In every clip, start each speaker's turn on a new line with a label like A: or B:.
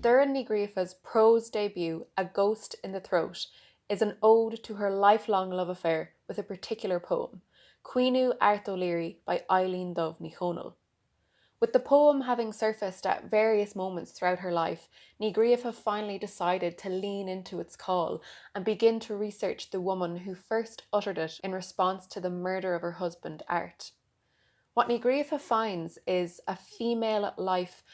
A: Doireann Ní Ghríofa's prose debut, A Ghost in the Throat, is an ode to her lifelong love affair with a particular poem, Cuinú Art O'Leary by Eileen Dubh Ní Chonaill. With the poem having surfaced at various moments throughout her life, Ní Ghríofa finally decided to lean into its call and begin to research the woman who first uttered it in response to the murder of her husband, Art. What Ní Ghríofa finds is a female life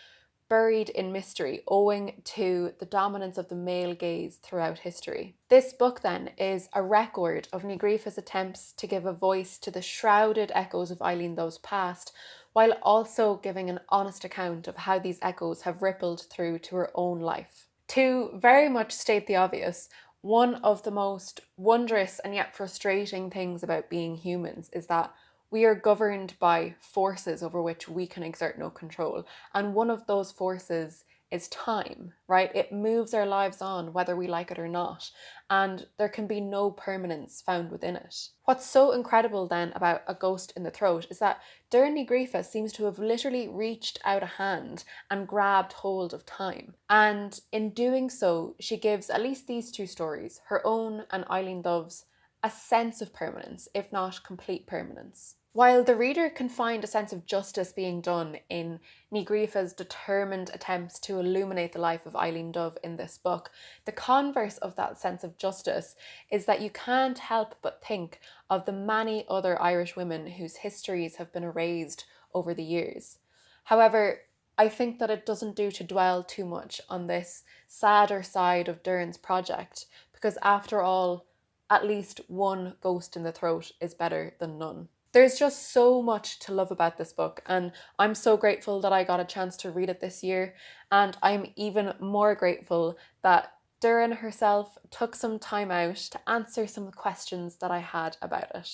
A: buried in mystery owing to the dominance of the male gaze throughout history. This book then is a record of Ní Ghríofa's attempts to give a voice to the shrouded echoes of Eileen Dubh's past, while also giving an honest account of how these echoes have rippled through to her own life. To very much state the obvious, one of the most wondrous and yet frustrating things about being humans is that we are governed by forces over which we can exert no control. And one of those forces is time, right? It moves our lives on whether we like it or not. And there can be no permanence found within it. What's so incredible then about A Ghost in the Throat is that Doireann Ní Ghríofa seems to have literally reached out a hand and grabbed hold of time. And in doing so, she gives at least these two stories, her own and Eileen Dubh's, a sense of permanence, if not complete permanence. While the reader can find a sense of justice being done in Ní Ghríofa's determined attempts to illuminate the life of Eileen Dubh in this book, the converse of that sense of justice is that you can't help but think of the many other Irish women whose histories have been erased over the years. However, I think that it doesn't do to dwell too much on this sadder side of Doireann's project, because after all, at least one ghost in the throat is better than none. There's just so much to love about this book, and I'm so grateful that I got a chance to read it this year, and I'm even more grateful that Doireann herself took some time out to answer some questions that I had about it.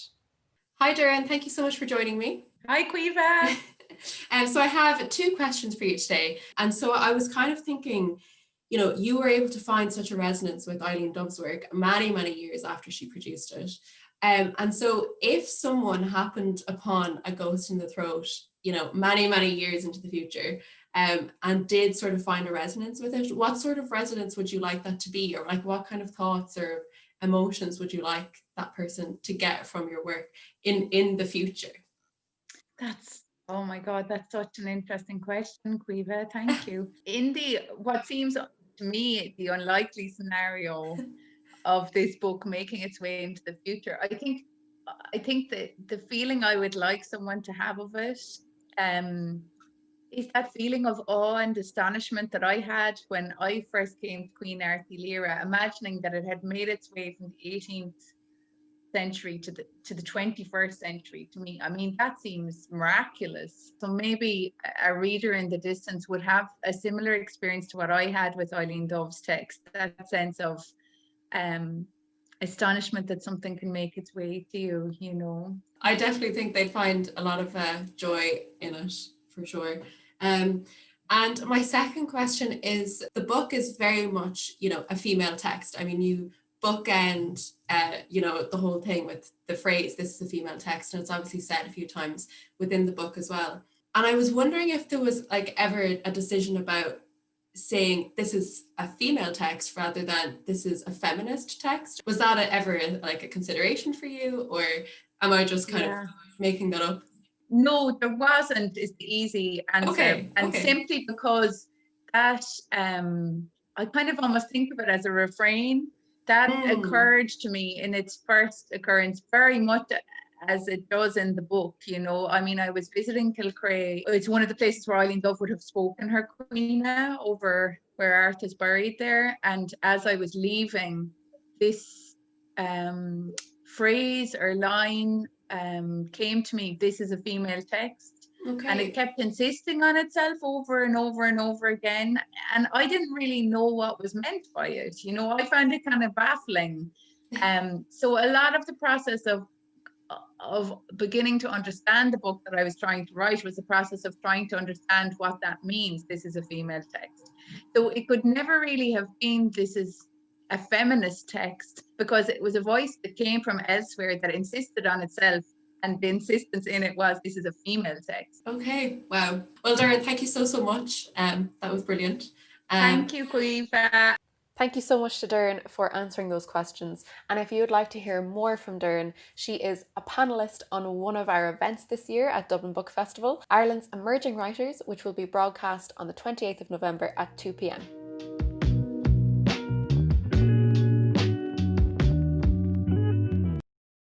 A: Hi Doireann, thank you so much for joining me.
B: Hi Caoimhe.
A: So I have two questions for you today, and so I was kind of thinking, you were able to find such a resonance with Eileen Dubh's work many, many years after she produced it. And so if someone happened upon A Ghost in the Throat, many, many years into the future, and did sort of find a resonance with it, what sort of resonance would you like that to be? Or like what kind of thoughts or emotions would you like that person to get from your work in the future?
B: Oh my God, that's such an interesting question, Caoimhe. Thank you. In what seems to me the unlikely scenario of this book making its way into the future, I think that the feeling I would like someone to have of it is that feeling of awe and astonishment that I had when I first came to Queen Arthur Lira, imagining that it had made its way from the 18th century to the 21st century. To me, I mean, that seems miraculous. So maybe a reader in the distance would have a similar experience to what I had with Eileen Dubh's text, that sense of astonishment that something can make its way to you.
A: I definitely think they'd find a lot of joy in it, for sure. And my second question is, the book is very much, a female text. I mean, you bookend, the whole thing with the phrase, this is a female text, and it's obviously said a few times within the book as well. And I was wondering if there was ever a decision about saying this is a female text rather than this is a feminist text. Was that ever a consideration for you, or am I just kind of making that up?
B: No, there wasn't, is the easy answer.
A: Okay.
B: Simply because that I kind of almost think of it as a refrain that occurred to me in its first occurrence, very much as it does in the book. I mean, I was visiting Kilcrea. It's one of the places where Eileen Dubh would have spoken her Queena, over where Arthur's buried there. And as I was leaving, this phrase or line came to me, this is a female text.
A: Okay.
B: And it kept insisting on itself over and over and over again. And I didn't really know what was meant by it. I found it kind of baffling. So a lot of the process of beginning to understand the book that I was trying to write was the process of trying to understand what that means. This is a female text. So it could never really have been this is a feminist text, because it was a voice that came from elsewhere that insisted on itself And the insistence in it was, this is a female text.
C: Okay, wow. Well, Doireann, thank you so much. That was brilliant.
B: Thank you, Caoimhe.
A: Thank you so much to Doireann for answering those questions. And if you would like to hear more from Doireann, she is a panellist on one of our events this year at Dublin Book Festival, Ireland's Emerging Writers, which will be broadcast on the 28th of November at 2 p.m.